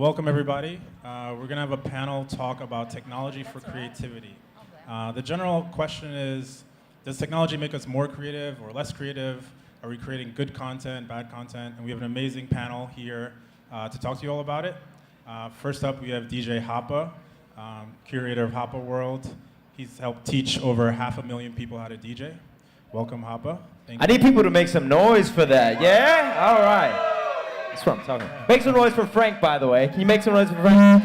welcome everybody. We're gonna have a panel talk about technology for creativity. The general question is, does technology make us more creative or less creative? Are we creating good content, bad content? And we have an amazing panel here to talk to you all about it. First up, we have DJ Hoppa, curator of Hoppa World. He's helped teach over 500,000 people how to DJ. Welcome, Hoppa. Thank you. I need people to make some noise for that, yeah? All right. That's what I'm talking about. Make some noise for Frank, by the way. Can you make some noise for Frank?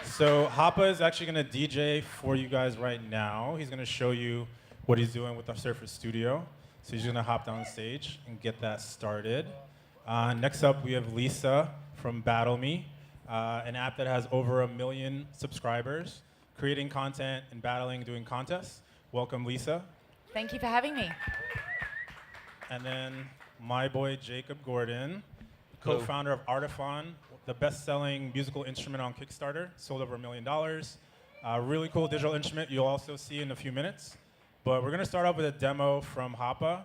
So Hoppa is actually going to DJ for you guys right now. He's going to show you what he's doing with our Surface Studio. So he's going to hop down stage and get that started. Next up, we have Lisa from Battle Me, an app that has over 1 million subscribers, creating content and battling, doing contests. Welcome, Lisa. Thank you for having me. And then my boy, Jacob Gordon, co-founder of Artifon, the best-selling musical instrument on Kickstarter, sold over $1 million. Really cool digital instrument you'll also see in a few minutes. But we're going to start off with a demo from Hoppa.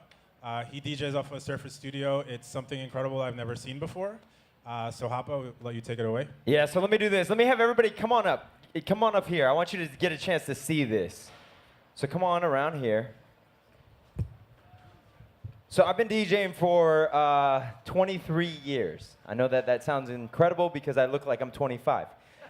He DJs off of Surface Studio. It's something incredible I've never seen before. So Hoppa, we'll let you take it away. Yeah, so let me do this. Let me have everybody come on up. Come on up here. I want you to get a chance to see this. So come on around here. So I've been DJing for 23 years. I know that sounds incredible because I look like I'm 25.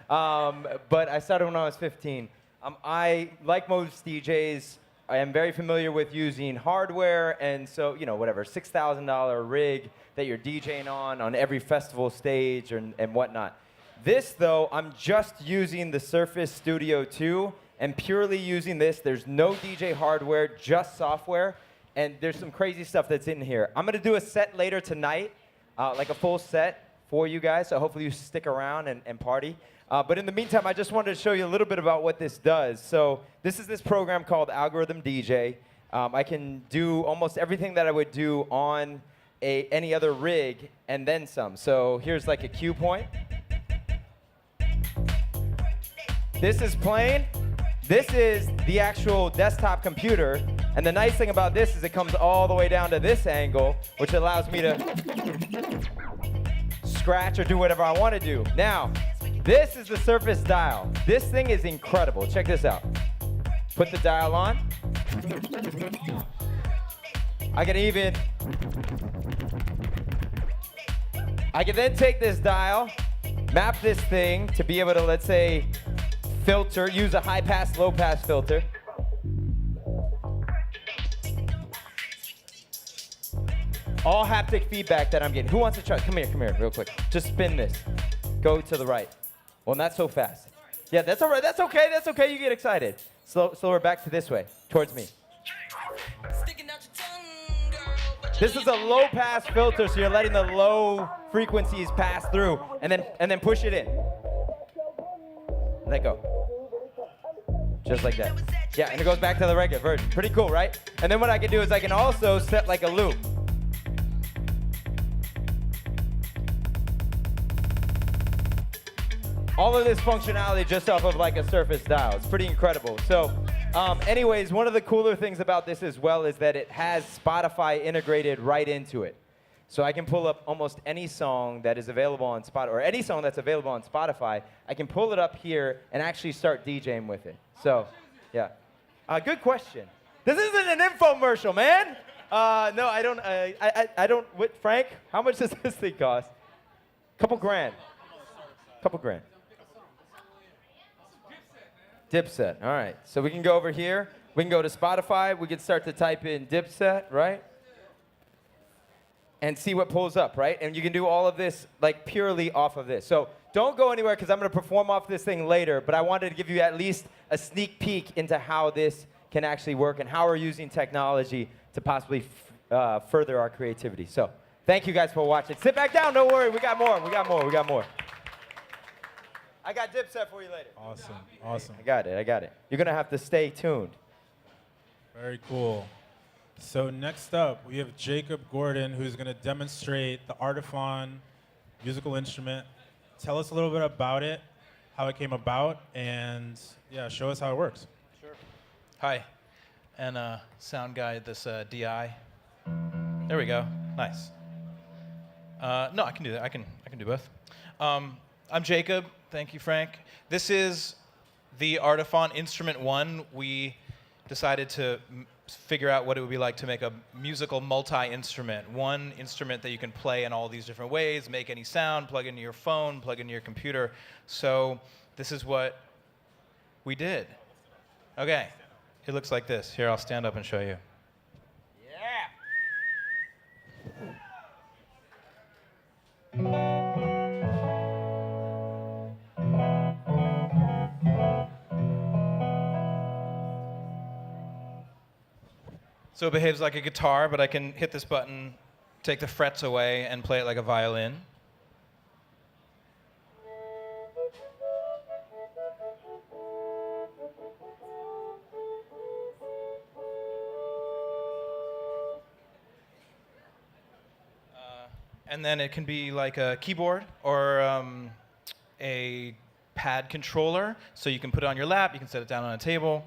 But I started when I was 15. I, like most DJs, I am very familiar with using hardware, and so, you know, whatever, $6,000 rig that you're DJing on every festival stage and whatnot. This, though, I'm just using the Surface Studio 2 and purely using this. There's no DJ hardware, just software. And there's some crazy stuff that's in here. I'm going to do a set later tonight, like a full set for you guys. So hopefully you stick around and party. But in the meantime, I just wanted to show you a little bit about what this does. So this is this program called Algorithm DJ. I can do almost everything that I would do on any other rig and then some. So here's like a cue point. This is playing. This is the actual desktop computer. And the nice thing about this is it comes all the way down to this angle, which allows me to scratch or do whatever I want to do. Now, this is the Surface dial. This thing is incredible. Check this out. Put the dial on. I can then take this dial, map this thing to be able to, let's say, filter, use a high pass, low pass filter. All haptic feedback that I'm getting. Who wants to try? Come here, real quick. Just spin this. Go to the right. Well, not so fast. Yeah, that's all right. That's okay. You get excited. Slower back to this way, towards me. This is a low pass filter, so you're letting the low frequencies pass through, and then push it in. Let go. Just like that. Yeah, and it goes back to the regular version. Pretty cool, right? And then what I can do is I can also set like a loop. All of this functionality just off of like a Surface dial. It's pretty incredible. So anyways, one of the cooler things about this as well is that it has Spotify integrated right into it. So I can pull up almost any song that is available on Spotify, or any song that's available on Spotify. I can pull it up here and actually start DJing with it. So, yeah. Good question. This isn't an infomercial, man. No, I don't. I don't. What, Frank? How much does this thing cost? Couple grand. Dipset. All right. So we can go over here. We can go to Spotify. We can start to type in Dipset, right? And see what pulls up, right? And you can do all of this like purely off of this. So don't go anywhere because I'm going to perform off this thing later, but I wanted to give you at least a sneak peek into how this can actually work and how we're using technology to possibly further our creativity. So thank you guys for watching. Sit back down. Don't worry. We got more. I got Dipset for you later. Awesome. I got it. You're going to have to stay tuned. Very cool. So next up, we have Jacob Gordon, who's going to demonstrate the Artifon musical instrument. Tell us a little bit about it, how it came about, and yeah, show us how it works. Sure. Hi, and sound guy, this DI. There we go. Nice. No, I can do that. I can do both. I'm Jacob. Thank you, Frank. This is the Artiphon Instrument 1. We decided to figure out what it would be like to make a musical multi-instrument. One instrument that you can play in all these different ways, make any sound, plug into your phone, plug into your computer. So this is what we did. Okay. It looks like this. Here, I'll stand up and show you. So it behaves like a guitar, but I can hit this button, take the frets away, and play it like a violin. And then it can be like a keyboard or a pad controller. So you can put it on your lap, you can set it down on a table.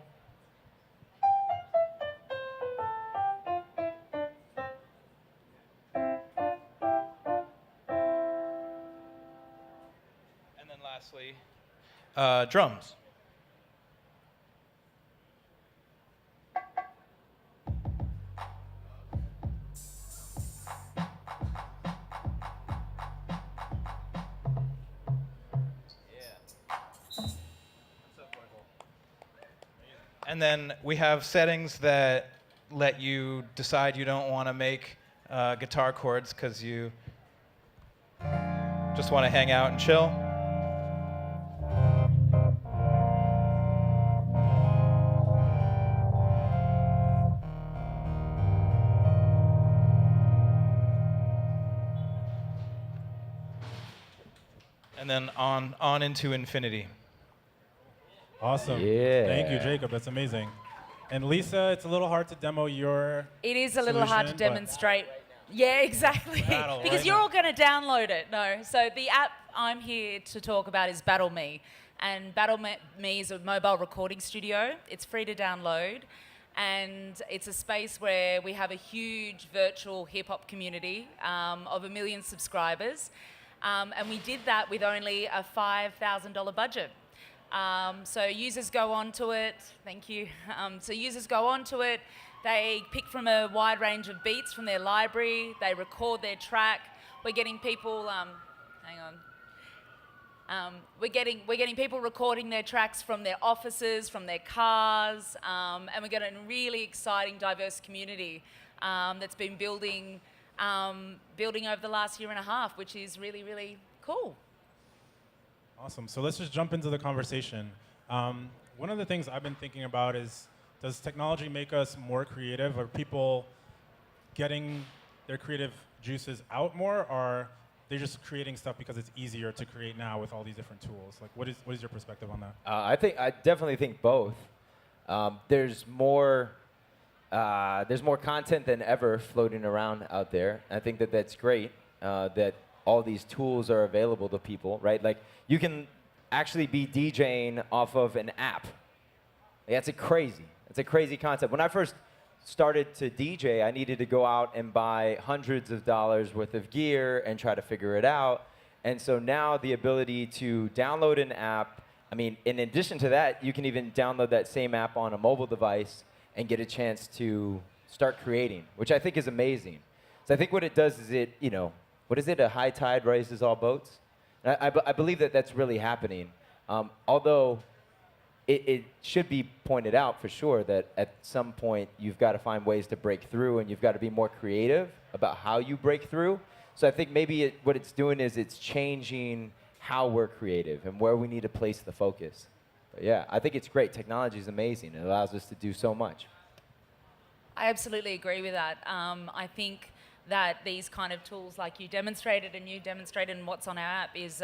And then lastly, drums. And then we have settings that let you decide you don't want to make guitar chords because you just want to hang out and chill. And then on into infinity. Awesome. Yeah. Thank you, Jacob. That's amazing. And Lisa, it's a little hard to demo your It is a little hard to solution, but- demonstrate. Yeah, exactly. Battle, Because right? you're all going to download it. No. So the app I'm here to talk about is Battle Me. And Battle Me is a mobile recording studio. It's free to download. And it's a space where we have a huge virtual hip-hop community of 1 million subscribers. And we did that with only a $5,000 budget. So users go onto it, thank you. So users go onto it, they pick from a wide range of beats from their library, they record their track. We're getting people, we're getting people recording their tracks from their offices, from their cars, and we've got a really exciting, diverse community that's been building over the last year and a half, which is really, really cool. Awesome. So let's just jump into the conversation. One of the things I've been thinking about is, does technology make us more creative? Are people getting their creative juices out more, or are they just creating stuff because it's easier to create now with all these different tools? Like, what is your perspective on that? I definitely think both. There's more content than ever floating around out there. I think that that's great. That all these tools are available to people, right? Like, you can actually be DJing off of an app. That's a crazy concept. When I first started to DJ, I needed to go out and buy hundreds of dollars worth of gear and try to figure it out. And so now the ability to download an app, I mean, in addition to that, you can even download that same app on a mobile device and get a chance to start creating, which I think is amazing. So I think what it does is what is it? A high tide raises all boats? And I believe that that's really happening. Although it should be pointed out for sure that at some point you've got to find ways to break through, and you've got to be more creative about how you break through. So I think maybe what it's doing is it's changing how we're creative and where we need to place the focus. But yeah, I think it's great. Technology is amazing. It allows us to do so much. I absolutely agree with that. I think that these kind of tools, like you demonstrated and what's on our app, is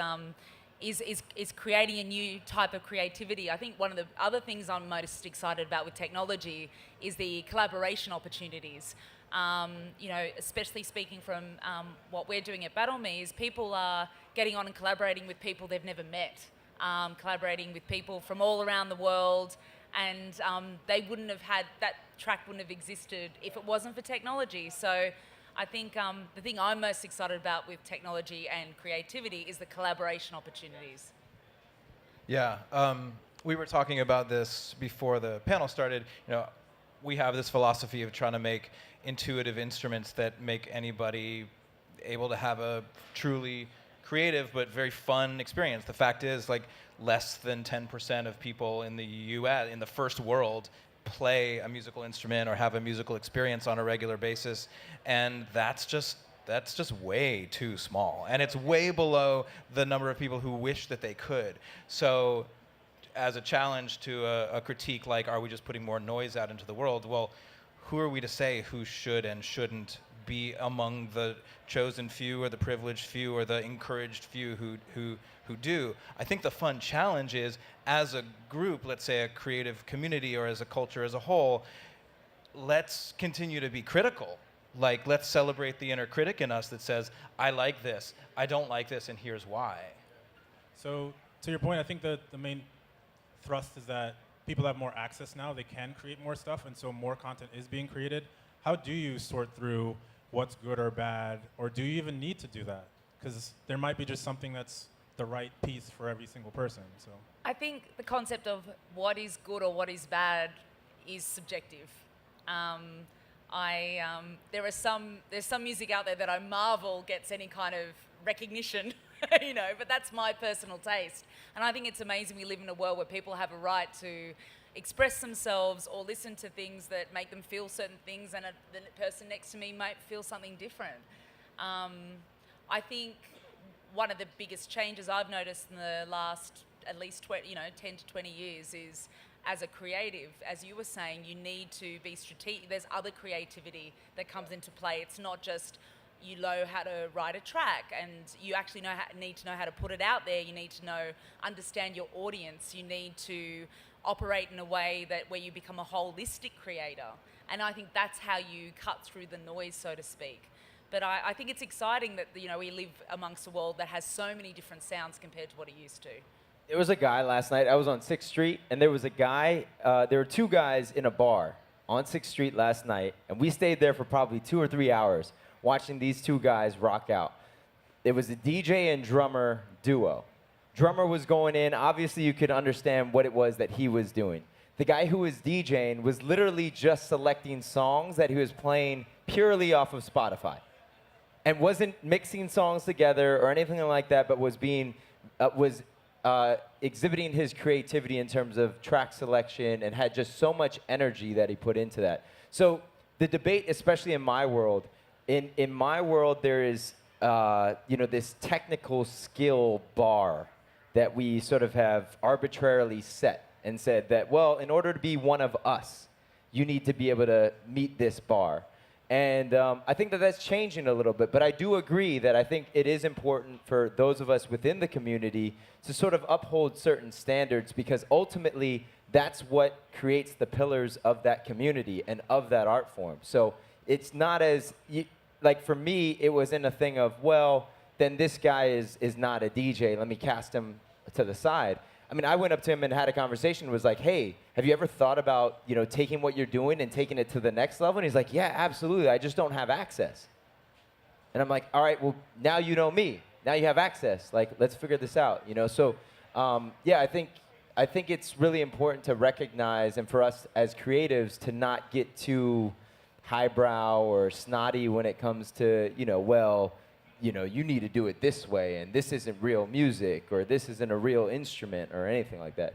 creating a new type of creativity. I think one of the other things I'm most excited about with technology is the collaboration opportunities. Especially speaking from what we're doing at Battle Me, is people are getting on and collaborating with people they've never met, collaborating with people from all around the world, and they wouldn't have had, that track wouldn't have existed if it wasn't for technology. So I think the thing I'm most excited about with technology and creativity is the collaboration opportunities. Yeah, we were talking about this before the panel started. You know, we have this philosophy of trying to make intuitive instruments that make anybody able to have a truly creative but very fun experience. The fact is, like, less than 10% of people in the U.S., in the first world, play a musical instrument or have a musical experience on a regular basis, and that's just way too small, and it's way below the number of people who wish that they could. So as a challenge to a critique like, are we just putting more noise out into the world? Well, who are we to say who should and shouldn't be among the chosen few or the privileged few or the encouraged few who do? I think the fun challenge is, as a group, let's say a creative community or as a culture as a whole, let's continue to be critical. Like, let's celebrate the inner critic in us that says, I like this, I don't like this, and here's why. So to your point, I think that the main thrust is that people have more access now. They can create more stuff, and so more content is being created. How do you sort through what's good or bad, or do you even need to do that? Because there might be just something that's the right piece for every single person. So I think the concept of what is good or what is bad is subjective. There's some music out there that I marvel gets any kind of recognition, you know, but that's my personal taste. And I think it's amazing we live in a world where people have a right to express themselves or listen to things that make them feel certain things, and the person next to me might feel something different. I think one of the biggest changes I've noticed in the last at least 10 to 20 years is, as a creative, as you were saying, you need to be strategic. There's other creativity that comes into play. It's not just you know how to write a track, and you actually need to know how to put it out there. You need to understand your audience. You need to operate in a way where you become a holistic creator. And I think that's how you cut through the noise, so to speak. But I think it's exciting that we live amongst a world that has so many different sounds compared to what it used to. There was a guy last night. I was on 6th Street, and there was a guy. There were two guys in a bar on 6th Street last night, and we stayed there for probably 2 or 3 hours watching these two guys rock out. It was a DJ and drummer duo. Drummer was going in. Obviously, you could understand what it was that he was doing. The guy who was DJing was literally just selecting songs that he was playing purely off of Spotify, and wasn't mixing songs together or anything like that, but was exhibiting his creativity in terms of track selection, and had just so much energy that he put into that. So the debate, especially in my world, in my world, there is this technical skill bar that we sort of have arbitrarily set and said that, well, in order to be one of us, you need to be able to meet this bar. And I think that that's changing a little bit, but I do agree that I think it is important for those of us within the community to sort of uphold certain standards, because ultimately that's what creates the pillars of that community and of that art form. So it's not as, like for me, it wasn't a thing of, well, then this guy is not a DJ, let me cast him to the side. I mean, I went up to him and had a conversation, was like, hey, have you ever thought about, taking what you're doing and taking it to the next level? And he's like, yeah, absolutely, I just don't have access. And I'm like, all right, well, now you know me. Now you have access. Like, let's figure this out, So, yeah, I think it's really important to recognize, and for us as creatives to not get too highbrow or snotty when it comes to, you need to do it this way, and this isn't real music, or this isn't a real instrument, or anything like that,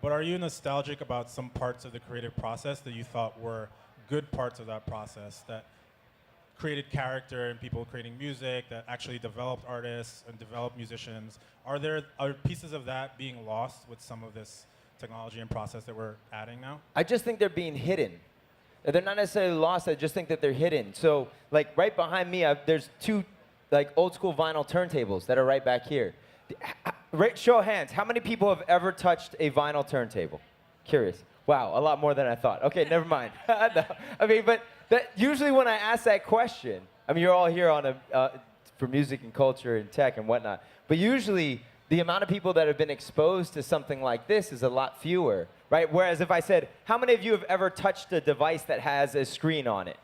But are you nostalgic about some parts of the creative process that you thought were good parts of that process, that created character in people creating music, that actually developed artists and developed musicians? Are pieces of that being lost with some of this technology and process that we're adding now? I just think they're being hidden. They're not necessarily lost, I just think that they're hidden. So, like, right behind me, there's two old school vinyl turntables that are right back here. Show of hands, how many people have ever touched a vinyl turntable? Curious. Wow, a lot more than I thought. Okay, never mind. No, I mean, but usually when I ask that question, I mean, you're all here on for music and culture and tech and whatnot, but usually the amount of people that have been exposed to something like this is a lot fewer, right? Whereas if I said, how many of you have ever touched a device that has a screen on it?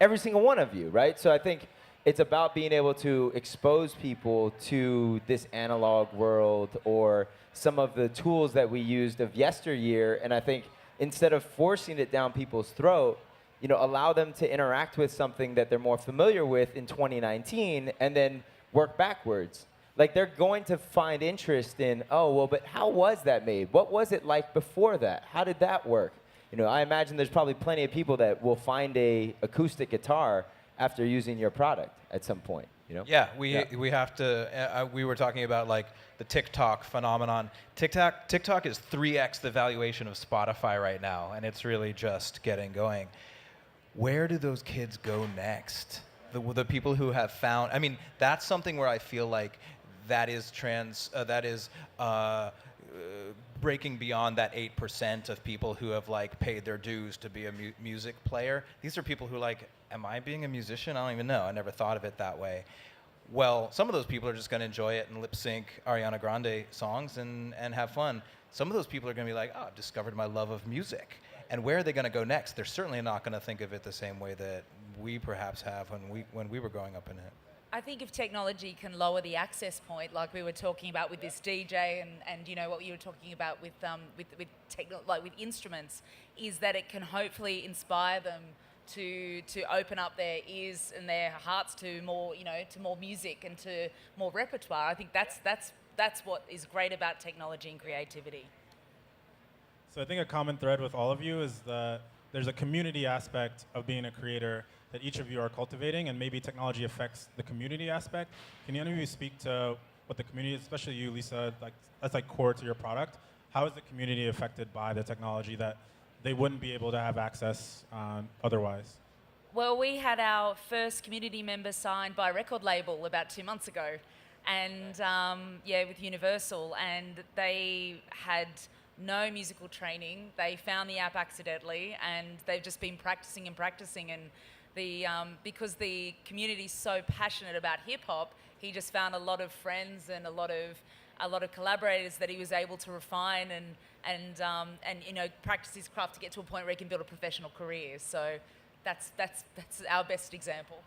every single one of you, right? So I think it's about being able to expose people to this analog world or some of the tools that we used of yesteryear. And I think instead of forcing it down people's throat, allow them to interact with something that they're more familiar with in 2019 and then work backwards. Like they're going to find interest in, oh, well, but how was that made? What was it like before that? How did that work? I imagine there's probably plenty of people that will find a acoustic guitar after using your product at some point. Yeah, we have to. We were talking about like the TikTok phenomenon. TikTok is 3x the valuation of Spotify right now, and it's really just getting going. Where do those kids go next? The people who have found. I mean, that's something where I feel like that is breaking beyond that 8% of people who have like paid their dues to be a music player. These are people who like, am I being a musician? I don't even know. I never thought of it that way. Well, some of those people are just going to enjoy it and lip sync Ariana Grande songs and have fun. Some of those people are going to be like, oh, I've discovered my love of music. And where are they going to go next? They're certainly not going to think of it the same way that we perhaps have when we were growing up in it. I think if technology can lower the access point, like we were talking about with this DJ and what you were talking about with with instruments, is that it can hopefully inspire them to open up their ears and their hearts to more to more music and to more repertoire. I think that's what is great about technology and creativity. So I think a common thread with all of you is that there's a community aspect of being a creator that each of you are cultivating, and maybe technology affects the community aspect. Can any of you speak to what the community, especially you, Lisa, like that's like core to your product? How is the community affected by the technology that they wouldn't be able to have access otherwise? Well, we had our first community member signed by a record label about 2 months ago, and with Universal, and they had no musical training. They found the app accidentally, and they've just been practicing and practicing. And because the community's so passionate about hip hop, he just found a lot of friends and a lot of collaborators that he was able to refine and practice his craft to get to a point where he can build a professional career. So that's our best example.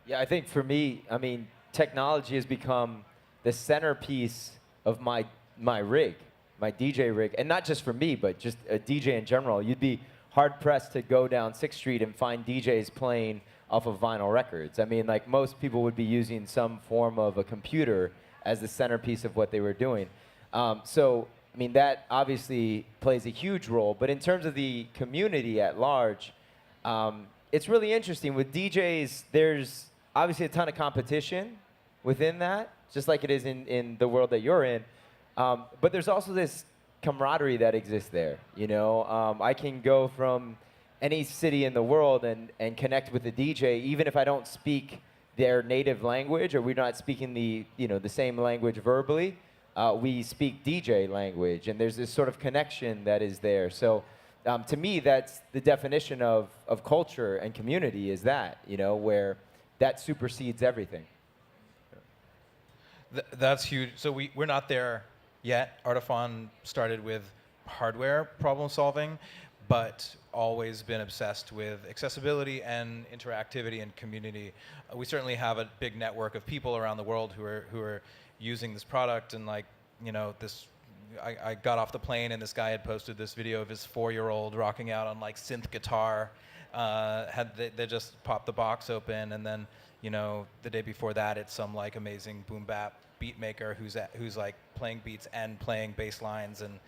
Yeah, I think for me, I mean, technology has become the centerpiece of my rig, my DJ rig, and not just for me, but just a DJ in general. You'd be hard-pressed to go down 6th Street and find DJs playing off of vinyl records. I mean, like most people would be using some form of a computer as the centerpiece of what they were doing. So, I mean, that obviously plays a huge role, but in terms of the community at large, it's really interesting. With DJs, there's obviously a ton of competition within that, just like it is in the world that you're in. But there's also this camaraderie that exists there. I can go from any city in the world and connect with a DJ, even if I don't speak their native language or we're not speaking the same language verbally. We speak DJ language, and there's this sort of connection that is there. So to me, that's the definition of culture and community, is that, where that supersedes everything. That's huge. So we're not there yet. Artifon started with hardware problem solving, but always been obsessed with accessibility and interactivity and community. We certainly have a big network of people around the world who are using this product, and this. I got off the plane and this guy had posted this video of his 4-year-old rocking out on like synth guitar. They just popped the box open, and then the day before that, it's some like amazing boom bap beat maker who's like playing beats and playing bass lines, and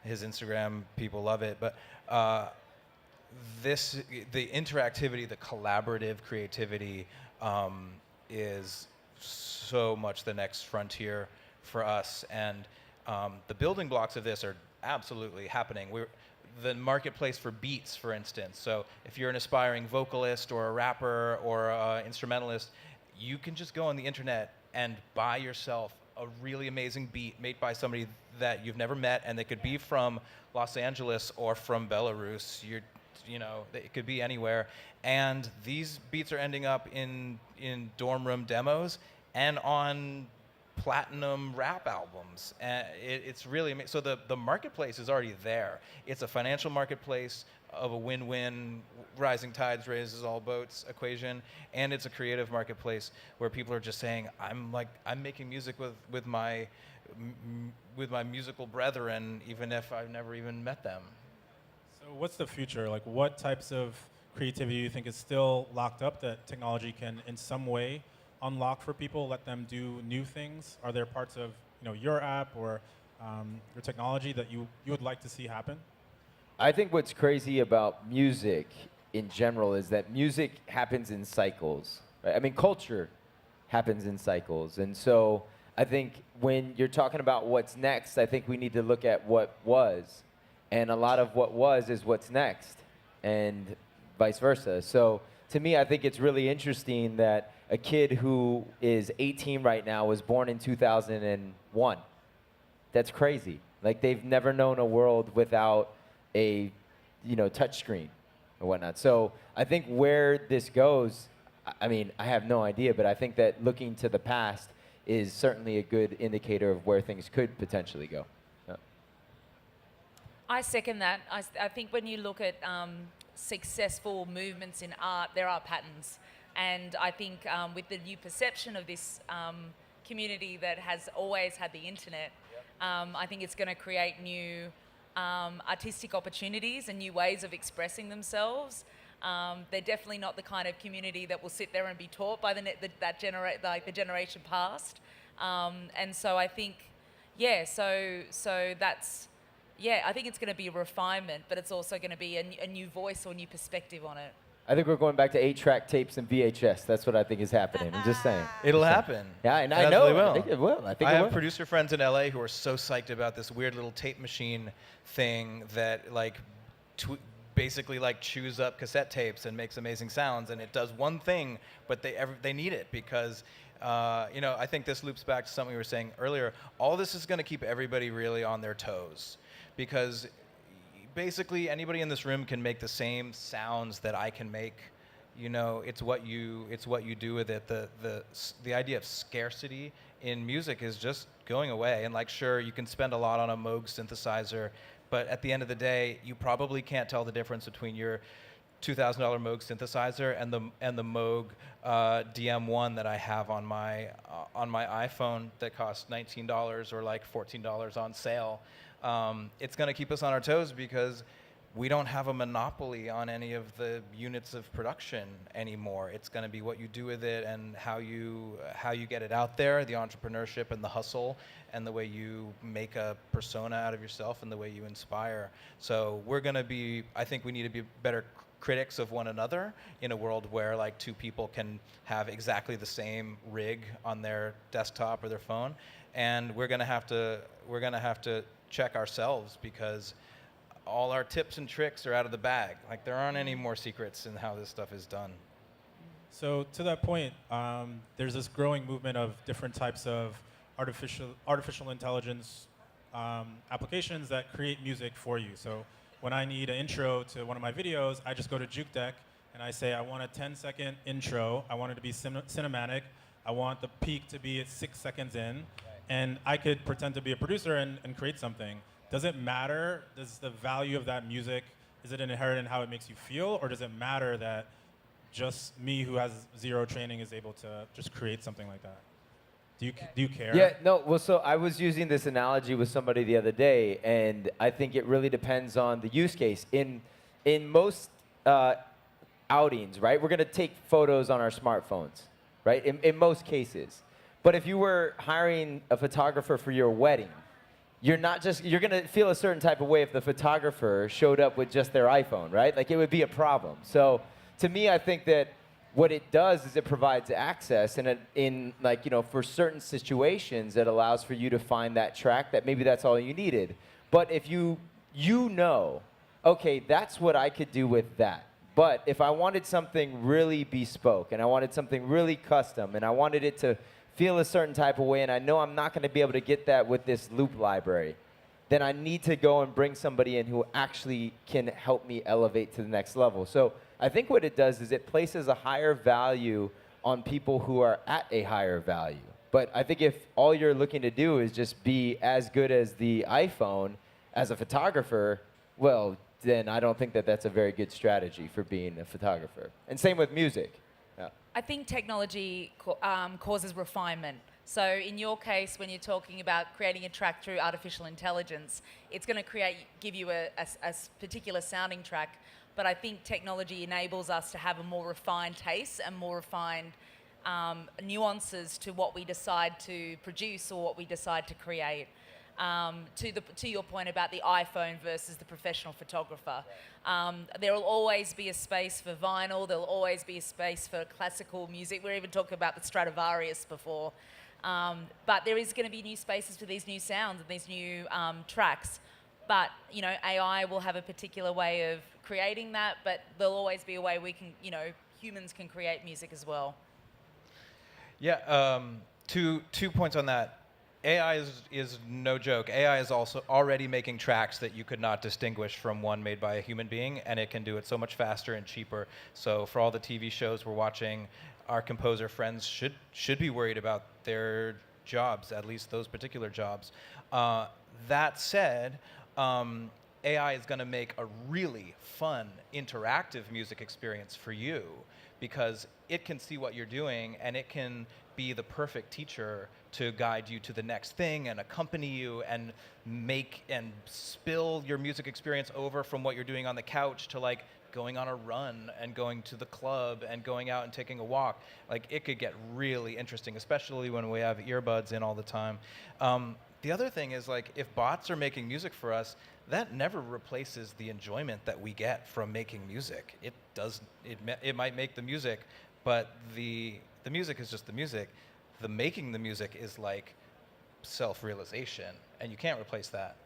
his Instagram people love it. But the interactivity, the collaborative creativity is so much the next frontier for us, and the building blocks of this are absolutely happening. The marketplace for beats, for instance. So if you're an aspiring vocalist or a rapper or an instrumentalist, you can just go on the internet and buy yourself a really amazing beat made by somebody that you've never met, and they could be from Los Angeles or from Belarus. It could be anywhere. And these beats are ending up in dorm room demos and on platinum rap albums. And it's really amazing. So the marketplace is already there. It's a financial marketplace of a win-win, rising tides raises all boats equation, and it's a creative marketplace where people are just saying, I'm making music with my musical brethren, even if I've never even met them. So what's the future? Like, what types of creativity do you think is still locked up that technology can, in some way, unlock for people, let them do new things? Are there parts of your app or your technology that you would like to see happen? I think what's crazy about music in general is that music happens in cycles. Right? I mean, culture happens in cycles. And so I think when you're talking about what's next, I think we need to look at what was. And a lot of what was is what's next, and vice versa. So to me, I think it's really interesting that a kid who is 18 right now was born in 2001. That's crazy. Like, they've never known a world without a touch screen or whatnot. So I think where this goes, I mean, I have no idea, but I think that looking to the past is certainly a good indicator of where things could potentially go. I second that. I think when you look at successful movements in art, there are patterns. And I think with the new perception of this community that has always had the internet, I think it's going to create new artistic opportunities and new ways of expressing themselves. They're definitely not the kind of community that will sit there and be taught by the generation past. And so I think, so that's, I think it's going to be a refinement, but it's also going to be a new voice or new perspective on it. I think we're going back to 8-track tapes and VHS. That's what I think is happening. I'm just saying. It'll happen. Yeah, and It I know. absolutely will. I think it will. I think I it have will. producer friends in LA who are so psyched about this weird little tape machine thing that basically chews up cassette tapes and makes amazing sounds, and it does one thing, but they need it because I think this loops back to something we were saying earlier. All this is going to keep everybody really on their toes, because basically anybody in this room can make the same sounds that I can make. It's what you do with it. The idea of scarcity in music is just going away. And sure, you can spend a lot on a Moog synthesizer, but at the end of the day, you probably can't tell the difference between your $2,000 Moog synthesizer and the Moog DM1 that I have on my iPhone that costs $19 or $14 on sale. It's going to keep us on our toes because we don't have a monopoly on any of the units of production anymore. It's going to be what you do with it and how you get it out there, the entrepreneurship and the hustle, and the way you make a persona out of yourself and the way you inspire. So I think we need to be better critics of one another in a world where two people can have exactly the same rig on their desktop or their phone, and we're going to have to check ourselves because all our tips and tricks are out of the bag. There aren't any more secrets in how this stuff is done. So to that point, there's this growing movement of different types of artificial intelligence applications that create music for you. So when I need an intro to one of my videos, I just go to JukeDeck and I say, I want a 10-second intro. I want it to be cinematic. I want the peak to be at 6 seconds in. And I could pretend to be a producer and create something. Does it matter? Does the value of that music, is it inherent in how it makes you feel? Or does it matter that just me who has zero training is able to just create something like that? Do you care? Yeah, no, well, so I was using this analogy with somebody the other day, and I think it really depends on the use case. In most outings, right, we're going to take photos on our smartphones, right, in most cases. But if you were hiring a photographer for your wedding, you're going to feel a certain type of way if the photographer showed up with just their iPhone, right? It would be a problem. So to me, I think that what it does is it provides access, and for certain situations, it allows for you to find that track that maybe that's all you needed. But if you okay, that's what I could do with that. But if I wanted something really bespoke, and I wanted something really custom, and I wanted it to feel a certain type of way, and I know I'm not going to be able to get that with this loop library, then I need to go and bring somebody in who actually can help me elevate to the next level. So I think what it does is it places a higher value on people who are at a higher value. But I think if all you're looking to do is just be as good as the iPhone as a photographer, well, then I don't think that that's a very good strategy for being a photographer. And same with music. Yeah. I think technology causes refinement. So in your case, when you're talking about creating a track through artificial intelligence, it's going to give you a particular sounding track. But I think technology enables us to have a more refined taste and more refined nuances to what we decide to produce or what we decide to create. To your point about the iPhone versus the professional photographer, there will always be a space for vinyl. There will always be a space for classical music. We were even talking about the Stradivarius before. But there is going to be new spaces for these new sounds and these new tracks. But, AI will have a particular way of creating that, but there'll always be a way we can, humans can create music as well. Yeah, two points on that. AI is no joke. AI is also already making tracks that you could not distinguish from one made by a human being, and it can do it so much faster and cheaper. So for all the TV shows we're watching, our composer friends should be worried about their jobs, at least those particular jobs. That said, AI is going to make a really fun, interactive music experience for you because it can see what you're doing and it can be the perfect teacher to guide you to the next thing and accompany you and make and spill your music experience over from what you're doing on the couch to like going on a run and going to the club and going out and taking a walk. Like it could get really interesting, especially when we have earbuds in all the time. The other thing is like if bots are making music for us, that never replaces the enjoyment that we get from making music. It might make the music, but the music is just the music. The making the music is like self-realization, and you can't replace that.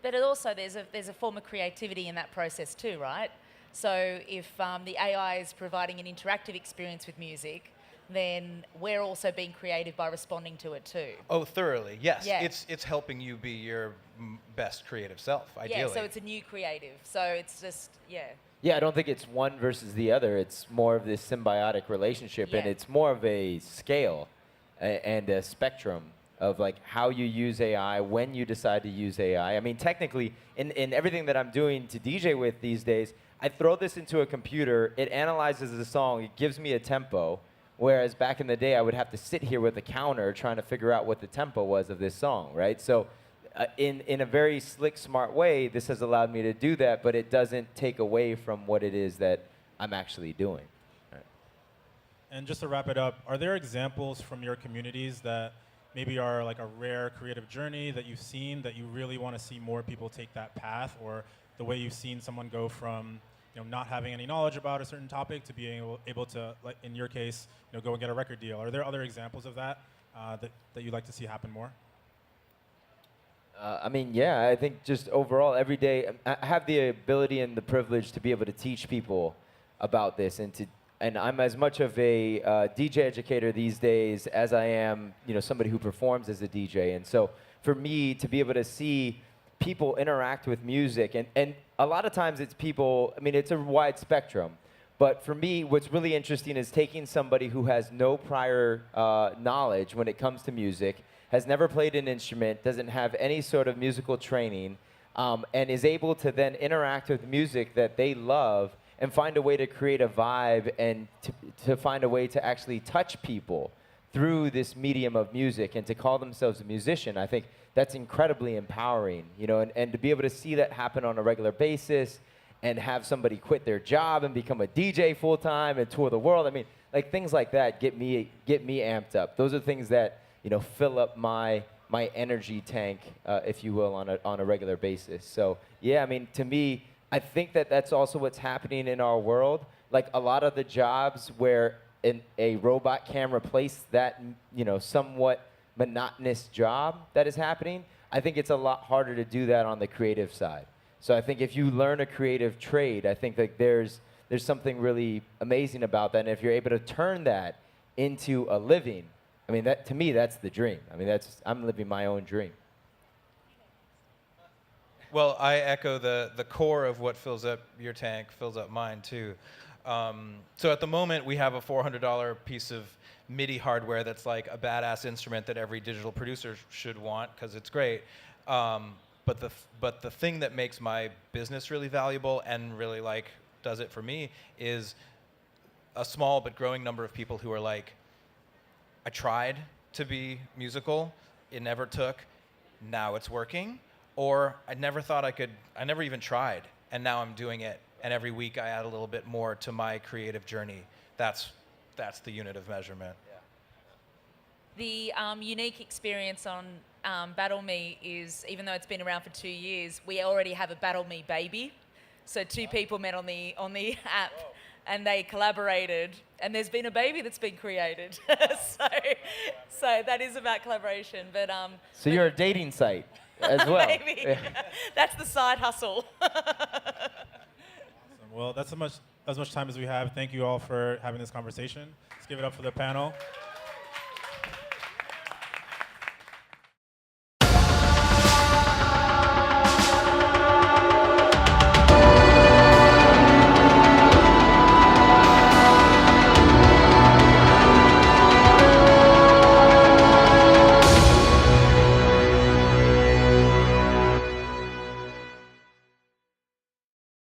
But there's a form of creativity in that process too, right? So if the AI is providing an interactive experience with music, then we're also being creative by responding to it too. Oh, thoroughly, yes. Yeah. It's helping you be your best creative self, ideally. Yeah, so it's a new creative. So it's just, yeah. Yeah, I don't think it's one versus the other. It's more of this symbiotic relationship, and Yeah. it's more of a scale and a spectrum of like how you use AI, when you decide to use AI. I mean, technically, in everything that I'm doing to DJ with these days, I throw this into a computer, it analyzes the song, it gives me a tempo, whereas back in the day, I would have to sit here with a counter trying to figure out what the tempo was of this song, right? So in a very slick, smart way, this has allowed me to do that, but it doesn't take away from what it is that I'm actually doing. Right. And just to wrap it up, are there examples from your communities that maybe are like a rare creative journey that you've seen that you really want to see more people take that path, or the way you've seen someone go from not having any knowledge about a certain topic to being able to, like in your case, go and get a record deal? Are there other examples of that that you'd like to see happen more? I mean, yeah, I think just overall, every day, I have the ability and the privilege to be able to teach people about this, and I'm as much of a DJ educator these days as I am, somebody who performs as a DJ. And so for me to be able to see people interact with music, and a lot of times it's people, I mean, it's a wide spectrum. But for me, what's really interesting is taking somebody who has no prior knowledge when it comes to music, has never played an instrument, doesn't have any sort of musical training, and is able to then interact with music that they love and find a way to create a vibe and to find a way to actually touch people through this medium of music and to call themselves a musician. I think that's incredibly empowering, and to be able to see that happen on a regular basis and have somebody quit their job and become a DJ full time and tour the world. I mean, like things like that get me amped up. Those are things that fill up my energy tank, if you will, on a regular basis. So yeah, I mean, to me, I think that that's also what's happening in our world. Like a lot of the jobs where a robot can replace that, somewhat monotonous job that is happening, I think it's a lot harder to do that on the creative side. So I think if you learn a creative trade, I think that there's something really amazing about that. And if you're able to turn that into a living, I mean, that to me, that's the dream. I mean, I'm living my own dream. Well, I echo the core of what fills up your tank, fills up mine too. So at the moment, we have a $400 piece of MIDI hardware that's like a badass instrument that every digital producer should want because it's great. But the thing that makes my business really valuable and really like does it for me is a small but growing number of people who are like, I tried to be musical, it never took, now it's working, or I never thought I could, I never even tried, and now I'm doing it, and every week I add a little bit more to my creative journey. That's the unit of measurement. The unique experience on Battle Me is, even though it's been around for 2 years, we already have a Battle Me baby. So two people met on the app, and they collaborated, and there's been a baby that's been created. so that is about collaboration. But So you're a dating site as well. maybe Yeah. that's the side hustle. Well, that's as much time as we have. Thank you all for having this conversation. Let's give it up for the panel.